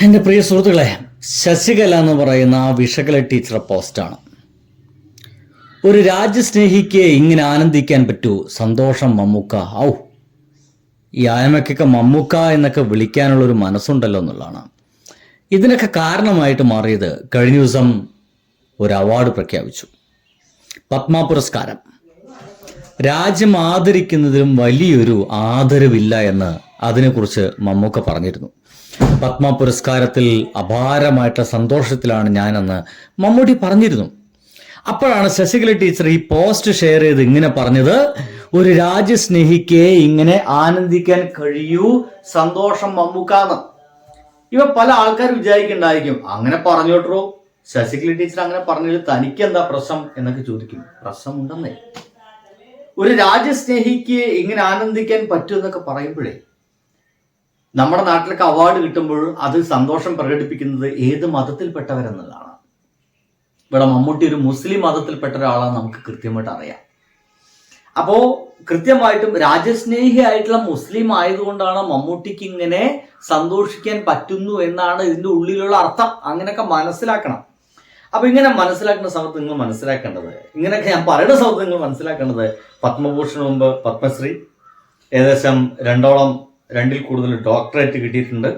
എൻ്റെ പ്രിയ സുഹൃത്തുക്കളെ, ശശികല എന്ന് പറയുന്ന ആ വിഷകല ടീച്ചറെ പോസ്റ്റാണ്. ഒരു രാജ്യസ്നേഹിക്ക് ഇങ്ങനെ ആനന്ദിക്കാൻ പറ്റൂ, സന്തോഷം മമ്മൂക്ക. ഈ ആയമക്കൊക്കെ മമ്മൂക്ക എന്നൊക്കെ വിളിക്കാനുള്ളൊരു മനസ്സുണ്ടല്ലോ എന്നുള്ളതാണ്. ഇതിനൊക്കെ കാരണമായിട്ട് മാറിയത് കഴിഞ്ഞ ദിവസം ഒരു അവാർഡ് പ്രഖ്യാപിച്ചു. പത്മ പുരസ്കാരം. രാജ്യം ആദരിക്കുന്നതിലും വലിയൊരു ആദരവില്ല എന്ന് അതിനെക്കുറിച്ച് മമ്മൂക്ക പറഞ്ഞിരുന്നു. പത്മ പുരസ്കാരത്തിൽ അപാരമായിട്ട് സന്തോഷത്തിലാണ് ഞാനെന്ന് മമ്മൂട്ടി പറഞ്ഞിരുന്നു. അപ്പോഴാണ് ശശികല ടീച്ചർ ഈ പോസ്റ്റ് ഷെയർ ചെയ്ത് ഇങ്ങനെ പറഞ്ഞത്, ഒരു രാജ്യസ്നേഹിക്ക് ഇങ്ങനെ ആനന്ദിക്കാൻ കഴിയൂ, സന്തോഷം മമ്മൂക്കാന്ന്. ഇവ പല ആൾക്കാർ വിചാരിക്കുന്നുണ്ടായിരിക്കും, അങ്ങനെ പറഞ്ഞോട്ടോ ശശികല ടീച്ചർ അങ്ങനെ പറഞ്ഞതിൽ തനിക്ക് എന്താ പ്രശ്നം എന്നൊക്കെ ചോദിക്കും. പ്രശ്നമുണ്ടെന്നേ. ഒരു രാജ്യസ്നേഹിക്ക് ഇങ്ങനെ ആനന്ദിക്കാൻ പറ്റും എന്നൊക്കെ പറയുമ്പോഴേ, നമ്മുടെ നാട്ടിലൊക്കെ അവാർഡ് കിട്ടുമ്പോൾ അത് സന്തോഷം പ്രകടിപ്പിക്കുന്നത് ഏത് മതത്തിൽപ്പെട്ടവരെന്നുള്ളതാണ്. ഇവിടെ മമ്മൂട്ടി ഒരു മുസ്ലിം മതത്തിൽപ്പെട്ട ഒരാളാണ് നമുക്ക് കൃത്യമായിട്ട് അറിയാം. അപ്പോ കൃത്യമായിട്ടും രാജ്യസ്നേഹി ആയിട്ടുള്ള മുസ്ലിം ആയതുകൊണ്ടാണ് മമ്മൂട്ടിക്ക് ഇങ്ങനെ സന്തോഷിക്കാൻ പറ്റുന്നു എന്നാണ് ഇതിന്റെ ഉള്ളിലുള്ള അർത്ഥം. അങ്ങനെയൊക്കെ മനസ്സിലാക്കണം. അപ്പൊ ഇങ്ങനെ മനസ്സിലാക്കുന്ന സമയത്ത് നിങ്ങൾ മനസ്സിലാക്കേണ്ടത്, ഇങ്ങനെയൊക്കെ ഞാൻ പറയുന്ന സമയത്ത് നിങ്ങൾ മനസ്സിലാക്കേണ്ടത്, പത്മഭൂഷൺ മുമ്പ് പത്മശ്രീ, ഏകദേശം 2ൽ കൂടുതൽ ഡോക്ടറേറ്റ് കിട്ടിയിട്ടുണ്ട്.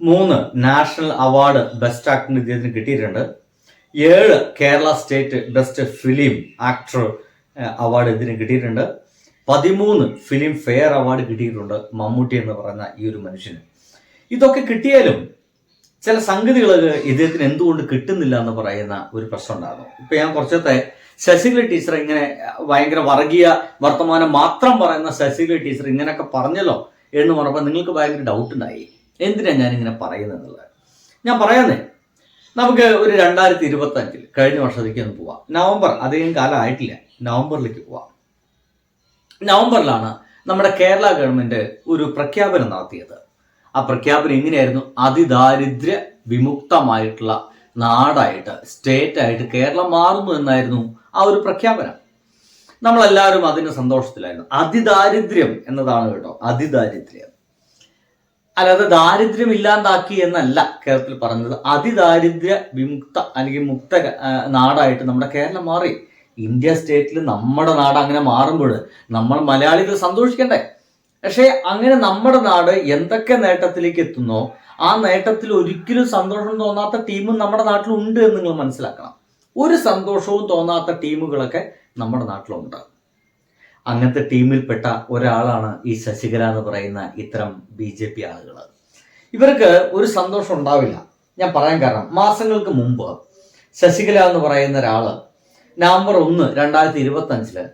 3 നാഷണൽ അവാർഡ് ബെസ്റ്റ് ആക്ടറിന് ഇദ്ദേഹത്തിന് കിട്ടിയിട്ടുണ്ട്. 7 Kerala state best film actor award ഇതിന് കിട്ടിയിട്ടുണ്ട്. 13 ഫിലിം ഫെയർ അവാർഡ് കിട്ടിയിട്ടുണ്ട് മമ്മൂട്ടി എന്ന് പറയുന്ന ഈ ഒരു മനുഷ്യന്. ഇതൊക്കെ കിട്ടിയാലും ചില സംഗതികൾ ഇദ്ദേഹത്തിന് എന്തുകൊണ്ട് കിട്ടുന്നില്ല എന്ന് പറയുന്ന ഒരു പ്രശ്നം ഉണ്ടാകുന്നു. ഇപ്പൊ ഞാൻ കുറച്ചത്തെ ശശികല ടീച്ചർ ഇങ്ങനെ ഭയങ്കര വർഗീയ വർത്തമാനം മാത്രം പറയുന്ന ശശികല ടീച്ചർ ഇങ്ങനെയൊക്കെ പറഞ്ഞല്ലോ എന്ന് പറഞ്ഞപ്പോൾ നിങ്ങൾക്ക് ഭയങ്കര ഡൗട്ട് ഉണ്ടായി, എന്തിനാണ് ഞാനിങ്ങനെ പറയുന്നത് എന്നുള്ളത്. ഞാൻ പറയാന്നേ, നമുക്ക് ഒരു 2025 കഴിഞ്ഞ വർഷത്തേക്ക് ഒന്ന് പോവാം. നവംബർ, അധികം കാലം ആയിട്ടില്ല, നവംബറിലേക്ക് പോവാം. നവംബറിലാണ് നമ്മുടെ കേരള ഗവൺമെന്റ് ഒരു പ്രഖ്യാപനം നടത്തിയത്. ആ പ്രഖ്യാപനം എങ്ങനെയായിരുന്നു? അതിദാരിദ്ര്യ വിമുക്തമായിട്ടുള്ള നാടായിട്ട്, സ്റ്റേറ്റ് ആയിട്ട് കേരളം മാറുന്നു എന്നായിരുന്നു ആ ഒരു പ്രഖ്യാപനം. നമ്മളെല്ലാവരും അതിന്റെ സന്തോഷത്തിലായിരുന്നു. അതിദാരിദ്ര്യം എന്നതാണ് കേട്ടോ, അതിദാരിദ്ര്യം. അല്ലാതെ ദാരിദ്ര്യം ഇല്ലാണ്ടാക്കി എന്നല്ല കേരളത്തിൽ പറഞ്ഞത്. അതിദാരിദ്ര്യ വിമുക്ത അല്ലെങ്കിൽ മുക്ത നാടായിട്ട് നമ്മുടെ കേരളം മാറി. ഇന്ത്യ സ്റ്റേറ്റിൽ നമ്മുടെ നാട് അങ്ങനെ മാറുമ്പോൾ നമ്മൾ മലയാളികൾ സന്തോഷിക്കണ്ടേ? പക്ഷേ അങ്ങനെ നമ്മുടെ നാട് എന്തൊക്കെ നേട്ടത്തിലേക്ക് എത്തുന്നോ ആ നേട്ടത്തിൽ ഒരിക്കലും സന്തോഷം തോന്നാത്ത ടീമും നമ്മുടെ നാട്ടിലുണ്ട് എന്ന് നിങ്ങൾ മനസ്സിലാക്കണം. ഒരു സന്തോഷവും തോന്നാത്ത ടീമുകളൊക്കെ നമ്മുടെ നാട്ടിലുണ്ട്. അങ്ങനത്തെ ടീമിൽപ്പെട്ട ഒരാളാണ് ഈ ശശികല എന്ന് പറയുന്ന ഇത്തരം BJP ആളുകൾ. ഇവർക്ക് ഒരു സന്തോഷം ഉണ്ടാവില്ല. ഞാൻ പറയാൻ കാരണം, മാസങ്ങൾക്ക് മുമ്പ് ശശികല എന്ന് പറയുന്ന ഒരാള് നവംബർ 1, 2025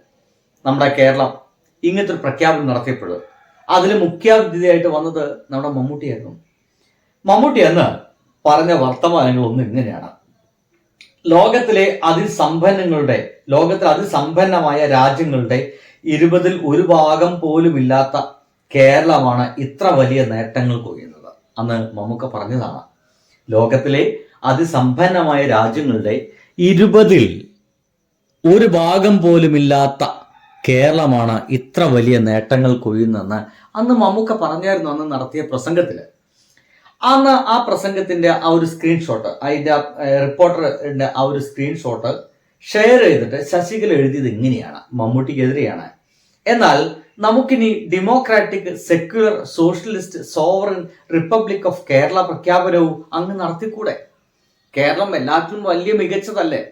നമ്മുടെ കേരളം ഇങ്ങനത്തെ ഒരു പ്രഖ്യാപനം നടത്തിയപ്പോൾ അതിൽ മുഖ്യാതിഥിയായിട്ട് വന്നത് നമ്മുടെ മമ്മൂട്ടിയായിരുന്നു. മമ്മൂട്ടി എന്ന് പറഞ്ഞ വർത്തമാനങ്ങളൊന്നും ഇങ്ങനെയാണ്: ലോകത്തിലെ അതിസമ്പന്നമായ രാജ്യങ്ങളുടെ 20ൽ 1 ഭാഗം പോലും ഇല്ലാത്ത കേരളമാണ് ഇത്ര വലിയ നേട്ടങ്ങൾ കൊയ്യുന്നത്. അന്ന് മമ്മൂക്ക പറഞ്ഞതാണ്, ലോകത്തിലെ അതിസമ്പന്നമായ രാജ്യങ്ങളുടെ 20ൽ 1 ഭാഗം പോലും ഇല്ലാത്ത കേരളമാണ് ഇത്ര വലിയ നേട്ടങ്ങൾ കൊയ്യുന്നെന്ന് അന്ന് മമ്മൂക്ക പറഞ്ഞായിരുന്നു. അന്ന് നടത്തിയ പ്രസംഗത്തില്, അന്ന് ആ പ്രസംഗത്തിന്റെ ആ ഒരു സ്ക്രീൻഷോട്ട്, അതിന്റെ റിപ്പോർട്ടറിന്റെ ആ ഒരു സ്ക്രീൻഷോട്ട് ഷെയർ ചെയ്തിട്ട് ശശികല എഴുതിയത് ഇങ്ങനെയാണ്: മമ്മൂട്ടിക്കെതിരെയാണ്. എന്നാൽ നമുക്കിനി democratic secular socialist sovereign republic of Kerala പ്രഖ്യാപനവും അങ്ങ് നടത്തിക്കൂടെ? കേരളം എല്ലാത്തിലും വലിയ മികച്ചതല്ലേ?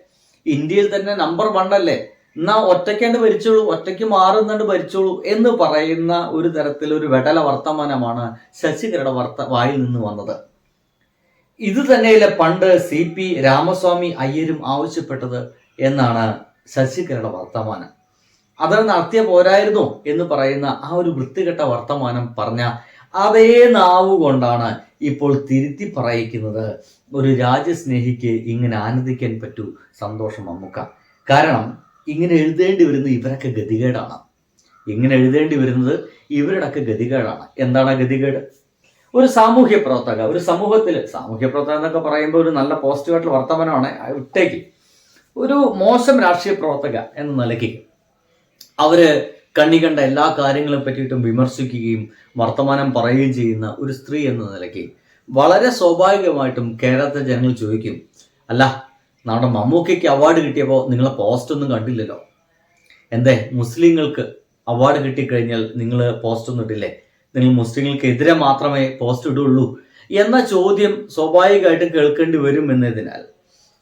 ഇന്ത്യയിൽ തന്നെ നമ്പർ 1 അല്ലേ? എന്നാ ഒറ്റയ്ക്കാണ്ട് ഭരിച്ചോളൂ, ഒറ്റയ്ക്ക് മാറുന്നുണ്ട് ഭരിച്ചോളൂ എന്ന് പറയുന്ന ഒരു തരത്തിലൊരു വെടല വർത്തമാനമാണ് ശശികലയുടെ വായിൽ നിന്ന് വന്നത്. ഇത് തന്നെയല്ലേ പണ്ട് CP രാമസ്വാമി അയ്യരും ആവശ്യപ്പെട്ടത് എന്നാണ് ശശികലയുടെ വർത്തമാനം. അത് നടത്തിയ പോരായിരുന്നോ എന്ന് പറയുന്ന ആ ഒരു വൃത്തികെട്ട വർത്തമാനം പറഞ്ഞ അതേ നാവ് കൊണ്ടാണ് ഇപ്പോൾ തിരുത്തി പറയിക്കുന്നത്, ഒരു രാജ്യസ്നേഹിക്ക് ഇങ്ങനെ ആനന്ദിക്കാൻ പറ്റൂ, സന്തോഷം മമ്മൂക്ക. കാരണം ഇങ്ങനെ എഴുതേണ്ടി വരുന്നത് ഇവരൊക്കെ ഗതികേടാണ്. ഇങ്ങനെ എഴുതേണ്ടി വരുന്നത് ഇവരുടെയൊക്കെ ഗതികേടാണ്. എന്താണ് ഗതികേട്? ഒരു സാമൂഹ്യ പ്രവർത്തക, ഒരു സമൂഹത്തിൽ, സാമൂഹ്യ പ്രവർത്തക എന്നൊക്കെ പറയുമ്പോൾ ഒരു നല്ല പോസിറ്റീവായിട്ടുള്ള വർത്തമാനമാണ് വിട്ടേക്ക്. ഒരു മോശം രാഷ്ട്രീയ പ്രവർത്തക എന്ന നിലയ്ക്ക് അവര് കണ്ണി കണ്ട എല്ലാ കാര്യങ്ങളെ പറ്റിയിട്ടും വിമർശിക്കുകയും വർത്തമാനം പറയുകയും ചെയ്യുന്ന ഒരു സ്ത്രീ എന്ന നിലയ്ക്ക് വളരെ സ്വാഭാവികമായിട്ടും കേരളത്തിലെ ജനങ്ങൾ ചോദിക്കും, അല്ല നമ്മുടെ മമ്മൂക്കയ്ക്ക് അവാർഡ് കിട്ടിയപ്പോൾ നിങ്ങളെ പോസ്റ്റ് ഒന്നും കണ്ടില്ലല്ലോ, എന്തേ മുസ്ലിങ്ങൾക്ക് അവാർഡ് കിട്ടിക്കഴിഞ്ഞാൽ നിങ്ങൾ പോസ്റ്റ് ഒന്നും ഇട്ടില്ലേ, നിങ്ങൾ മുസ്ലിങ്ങൾക്കെതിരെ മാത്രമേ പോസ്റ്റ് ഇടുള്ളൂ എന്ന ചോദ്യം സ്വാഭാവികമായിട്ടും കേൾക്കേണ്ടി വരും എന്നതിനാൽ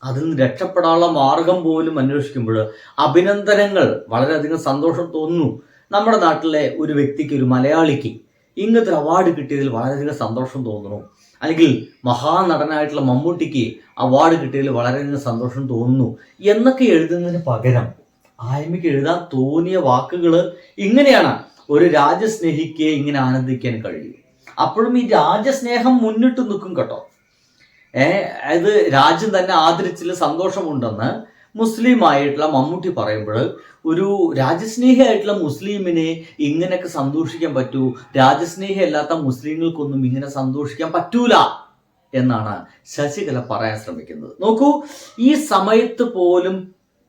അതിൽ നിന്ന് രക്ഷപ്പെടാനുള്ള മാർഗം പോലും അന്വേഷിക്കുമ്പോൾ അഭിനന്ദനങ്ങൾ, വളരെയധികം സന്തോഷം തോന്നുന്നു. നമ്മുടെ നാട്ടിലെ ഒരു വ്യക്തിക്ക്, ഒരു മലയാളിക്ക് ഇങ്ങനത്തെ അവാർഡ് കിട്ടിയതിൽ വളരെയധികം സന്തോഷം തോന്നുന്നു, അല്ലെങ്കിൽ മഹാനടനായിട്ടുള്ള മമ്മൂട്ടിക്ക് അവാർഡ് കിട്ടിയതിൽ വളരെയധികം സന്തോഷം തോന്നുന്നു എന്നൊക്കെ എഴുതുന്നതിന് പകരം ആയ്മയ്ക്ക് എഴുതാൻ തോന്നിയ വാക്കുകൾ ഇങ്ങനെയാണ്: ഒരു രാജ്യസ്നേഹിക്ക് ഇങ്ങനെ ആനന്ദിക്കാൻ കഴിയും. അപ്പോഴും ഈ രാജ്യസ്നേഹം മുന്നിട്ട് നിൽക്കും കേട്ടോ. അത് രാജ്യം തന്നെ ആദരിച്ചിൽ സന്തോഷമുണ്ടെന്ന് മുസ്ലിം ആയിട്ടുള്ള മമ്മൂട്ടി പറയുമ്പോൾ ഒരു രാജ്യസ്നേഹിയായിട്ടുള്ള മുസ്ലിമിനെ ഇങ്ങനെയൊക്കെ സന്തോഷിക്കാൻ പറ്റൂ, രാജ്യസ്നേഹി അല്ലാത്ത മുസ്ലിങ്ങൾക്കൊന്നും ഇങ്ങനെ സന്തോഷിക്കാൻ പറ്റൂല എന്നാണ് ശശികല പറയാൻ ശ്രമിക്കുന്നത്. നോക്കൂ, ഈ സമയത്ത് പോലും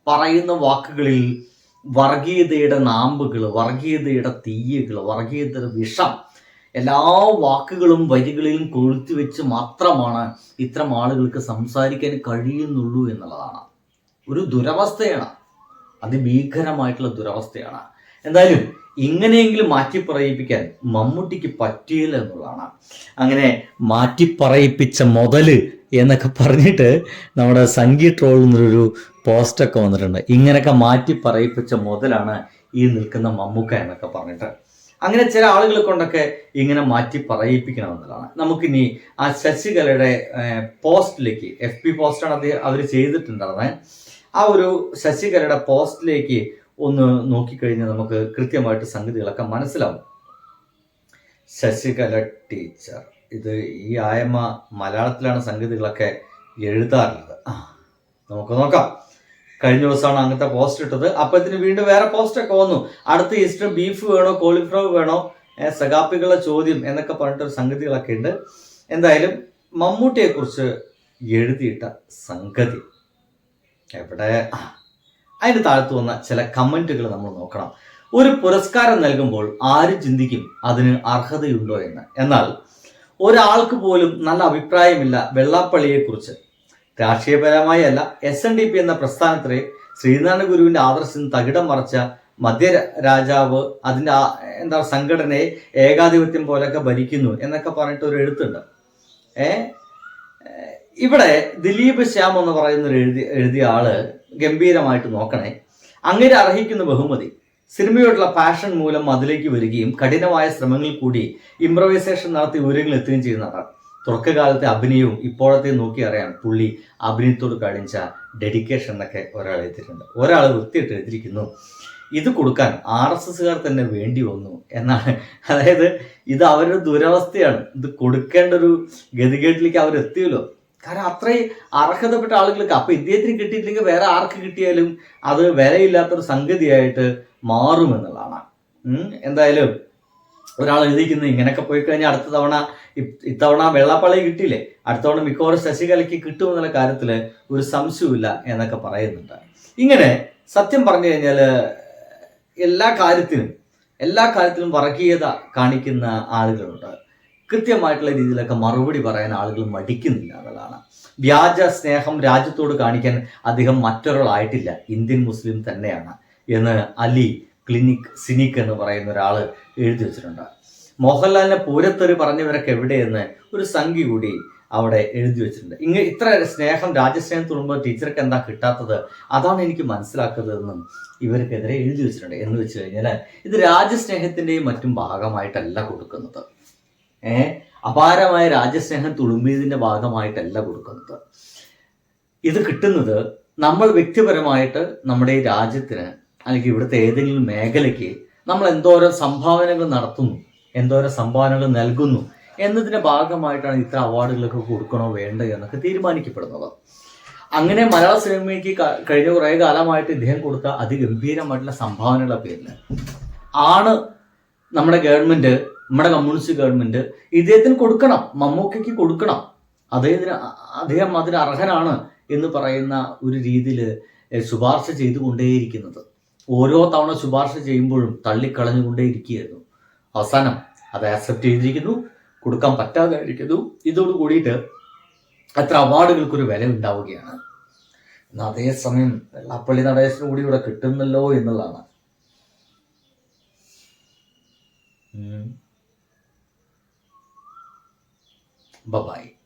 പറയുന്ന വാക്കുകളിൽ വർഗീയതയുടെ നാമ്പുകൾ, വർഗീയതയുടെ തീയകൾ, വർഗീയതയുടെ വിഷം എല്ലാ വാക്കുകളും വരികളിലും കൊളുത്തി വെച്ച് മാത്രമാണ് ഇത്തരം ആളുകൾക്ക് സംസാരിക്കാൻ കഴിയുന്നുള്ളൂ എന്നുള്ളതാണ്. ഒരു ദുരവസ്ഥയാണ്, അതിഭീകരമായിട്ടുള്ള ദുരവസ്ഥയാണ്. എന്തായാലും ഇങ്ങനെയെങ്കിലും മാറ്റിപ്പറയിപ്പിക്കാൻ മമ്മൂട്ടിക്ക് പറ്റിയില്ല എന്നുള്ളതാണ്. അങ്ങനെ മാറ്റിപ്പറയിപ്പിച്ച മുതല് എന്നൊക്കെ പറഞ്ഞിട്ട് നമ്മുടെ സംഗീത ട്രോളിൽ നിന്നൊരു പോസ്റ്റൊക്കെ വന്നിട്ടുണ്ട്. ഇങ്ങനെയൊക്കെ മാറ്റിപ്പറയിപ്പിച്ച മുതലാണ് ഈ നിൽക്കുന്ന മമ്മൂക്ക എന്നൊക്കെ പറഞ്ഞിട്ട്. അങ്ങനെ ചില ആളുകളെ കൊണ്ടൊക്കെ ഇങ്ങനെ മാറ്റി പറയിപ്പിക്കണമെന്നതാണ്. നമുക്കിനി ആ ശശികലയുടെ പോസ്റ്റിലേക്ക്, FB പോസ്റ്റാണ് അവർ ചെയ്തിട്ടുണ്ടായിരുന്നത്, ആ ഒരു ശശികലയുടെ പോസ്റ്റിലേക്ക് ഒന്ന് നോക്കിക്കഴിഞ്ഞാൽ നമുക്ക് കൃത്യമായിട്ട് സംഗതികളൊക്കെ മനസ്സിലാവും. ശശികല ടീച്ചർ, ഇത് ഈ ആയമ്മ മലയാളത്തിലാണ് സംഗതികളൊക്കെ എഴുതാറുള്ളത്. നമുക്ക് നോക്കാം. കഴിഞ്ഞ ദിവസമാണ് അങ്ങനത്തെ പോസ്റ്റ് ഇട്ടത്. അപ്പത്തിന് വീണ്ടും വേറെ പോസ്റ്റൊക്കെ വന്നു. അടുത്ത ഈസ്റ്റർ ബീഫ് വേണോ കോളിഫ്ലവർ വേണോ, സഗാപ്പികളുടെ ചോദ്യം എന്നൊക്കെ പറഞ്ഞിട്ടൊരു സംഗതികളൊക്കെ ഉണ്ട്. എന്തായാലും മമ്മൂട്ടിയെ കുറിച്ച് എഴുതിയിട്ട സംഗതി എവിടെ, അതിന് താഴ്ത്തു വന്ന ചില കമന്റുകൾ നമ്മൾ നോക്കണം. ഒരു പുരസ്കാരം നൽകുമ്പോൾ ആരും ചിന്തിക്കും അതിന് അർഹതയുണ്ടോ എന്ന്. എന്നാൽ ഒരാൾക്ക് പോലും നല്ല അഭിപ്രായമില്ല വെള്ളാപ്പള്ളിയെക്കുറിച്ച്. രാഷ്ട്രീയപരമായി അല്ല, SNDP എന്ന പ്രസ്ഥാനത്തിലെ ശ്രീനാരായണ ഗുരുവിന്റെ ആദർശം തകിടം മറച്ച മധ്യ രാജാവ് അതിന്റെ സംഘടനയെ ഏകാധിപത്യം പോലെയൊക്കെ ഭരിക്കുന്നു എന്നൊക്കെ പറഞ്ഞിട്ട് ഒരു എഴുത്തുണ്ട്. ഇവിടെ ദിലീപ് ശ്യാം എന്ന് പറയുന്ന ഒരു എഴുതിയ ആള് ഗംഭീരമായിട്ട് നോക്കണേ. അങ്ങനെ അർഹിക്കുന്ന ബഹുമതി സിനിമയോടുള്ള പാഷൻ മൂലം അതിലേക്ക് വരികയും കഠിനമായ ശ്രമങ്ങളിൽ കൂടി ഇംപ്രവൈസേഷൻ നടത്തി ഉയരങ്ങളിൽ എത്തുകയും ചെയ്യുന്നതാണ്. തുടക്കകാലത്തെ അഭിനയവും ഇപ്പോഴത്തെ നോക്കി അറിയാം പുള്ളി അഭിനയത്തോട് കാണിച്ച ഡെഡിക്കേഷൻ എന്നൊക്കെ ഒരാൾ എഴുതിയിട്ടുണ്ട്. ഒരാൾ വൃത്തിയിട്ട് എഴുതിയിരിക്കുന്നു, ഇത് കൊടുക്കാൻ RSSകാർ തന്നെ വേണ്ടി വന്നു എന്നാണ്. അതായത് ഇത് അവരുടെ ദുരവസ്ഥയാണ്, ഇത് കൊടുക്കേണ്ട ഒരു ഗതികേട്ടിലേക്ക് അവരെത്തിയല്ലോ. കാരണം അത്രയും അർഹതപ്പെട്ട ആളുകൾക്ക്. അപ്പൊ ഇദ്ദേഹത്തിന് കിട്ടിയിട്ടില്ലെങ്കിൽ വേറെ ആർക്ക് കിട്ടിയാലും അത് വിലയില്ലാത്തൊരു സംഗതിയായിട്ട് മാറുമെന്നുള്ളതാണ്. എന്തായാലും ഒരാൾ എഴുതിക്കുന്നത് ഇങ്ങനെയൊക്കെ പോയി കഴിഞ്ഞാൽ അടുത്ത തവണ, ഇത്തവണ വെള്ളാപ്പള്ളി കിട്ടിയില്ലേ, അടുത്ത തവണ മിക്കവാറും ശശികലയ്ക്ക് കിട്ടുമെന്നുള്ള കാര്യത്തിൽ ഒരു സംശയമില്ല എന്നൊക്കെ പറയുന്നുണ്ട്. ഇങ്ങനെ സത്യം പറഞ്ഞു കഴിഞ്ഞാൽ എല്ലാ കാര്യത്തിലും വർഗീയത കാണിക്കുന്ന ആളുകളുണ്ട്. കൃത്യമായിട്ടുള്ള രീതിയിലൊക്കെ മറുപടി പറയാൻ ആളുകൾ മടിക്കുന്നില്ല എന്നുള്ളതാണ്. വ്യാജ സ്നേഹം രാജ്യത്തോട് കാണിക്കാൻ അധികം മറ്റൊരാളായിട്ടില്ല, ഇന്ത്യൻ മുസ്ലിം തന്നെയാണ് എന്ന് അലി സിനിക് എന്ന് പറയുന്ന ഒരാൾ എഴുതി വെച്ചിട്ടുണ്ട്. മോഹൻലാലിനെ പൂരത്തെറി പറഞ്ഞവരൊക്കെ എവിടെയെന്ന് ഒരു സംഖ്യ കൂടി അവിടെ എഴുതി വെച്ചിട്ടുണ്ട്. ഇത്ര സ്നേഹം, രാജ്യസ്നേഹം തുളുമ്പോൾ ടീച്ചർക്ക് എന്താ കിട്ടാത്തത്, അതാണ് എനിക്ക് മനസ്സിലാക്കുന്നതെന്നും ഇവർക്കെതിരെ എഴുതി വെച്ചിട്ടുണ്ട്. എന്ന് വെച്ച് കഴിഞ്ഞാൽ ഇത് രാജ്യസ്നേഹത്തിൻ്റെയും മറ്റും ഭാഗമായിട്ടല്ല കൊടുക്കുന്നത്. അപാരമായ രാജ്യസ്നേഹം തുളുമ്പിയതിൻ്റെ ഭാഗമായിട്ടല്ല കൊടുക്കുന്നത്. ഇത് കിട്ടുന്നത് നമ്മൾ വ്യക്തിപരമായിട്ട് നമ്മുടെ ഈ രാജ്യത്തിന് അല്ലെങ്കിൽ ഇവിടുത്തെ ഏതെങ്കിലും മേഖലയ്ക്ക് നമ്മൾ എന്തോരം സംഭാവനകൾ നടത്തുന്നു, എന്തോരം സംഭാവനകൾ നൽകുന്നു എന്നതിൻ്റെ ഭാഗമായിട്ടാണ് ഇത്ര അവാർഡുകളൊക്കെ കൊടുക്കണോ വേണ്ടോ എന്നൊക്കെ തീരുമാനിക്കപ്പെടുന്നത്. അങ്ങനെ മലയാള സിനിമയ്ക്ക് കഴിഞ്ഞ കുറേ കാലമായിട്ട് ഇദ്ദേഹം കൊടുത്ത അതിഗംഭീരമായിട്ടുള്ള സംഭാവനകളുടെ പേരിൽ ആണ് നമ്മുടെ ഗവൺമെന്റ്, നമ്മുടെ കമ്മ്യൂണിസ്റ്റ് ഗവൺമെന്റ് ഇദ്ദേഹത്തിന് കൊടുക്കണം, മമ്മൂക്കയ്ക്ക് കൊടുക്കണം, അദ്ദേഹം അതിന് അർഹനാണ് എന്ന് പറയുന്ന ഒരു രീതിയിൽ ശുപാർശ ചെയ്തുകൊണ്ടേയിരിക്കുന്നത്. ഓരോ തവണ ശുപാർശ ചെയ്യുമ്പോഴും തള്ളിക്കളഞ്ഞുകൊണ്ടേയിരിക്കുകയായിരുന്നു. അവസാനം അത് ആക്സെപ്റ്റ് ചെയ്തിരിക്കുന്നു. കൊടുക്കാൻ പറ്റാതായിരിക്കുന്നു. ഇതോട് കൂടിയിട്ട് അത്ര അവാർഡുകൾക്കൊരു വില ഉണ്ടാവുകയാണ്. എന്നാൽ അതേസമയം വെള്ളാപ്പള്ളി നടേശന് കൂടി ഇവിടെ കിട്ടുന്നല്ലോ എന്നുള്ളതാണ്. ബൈ.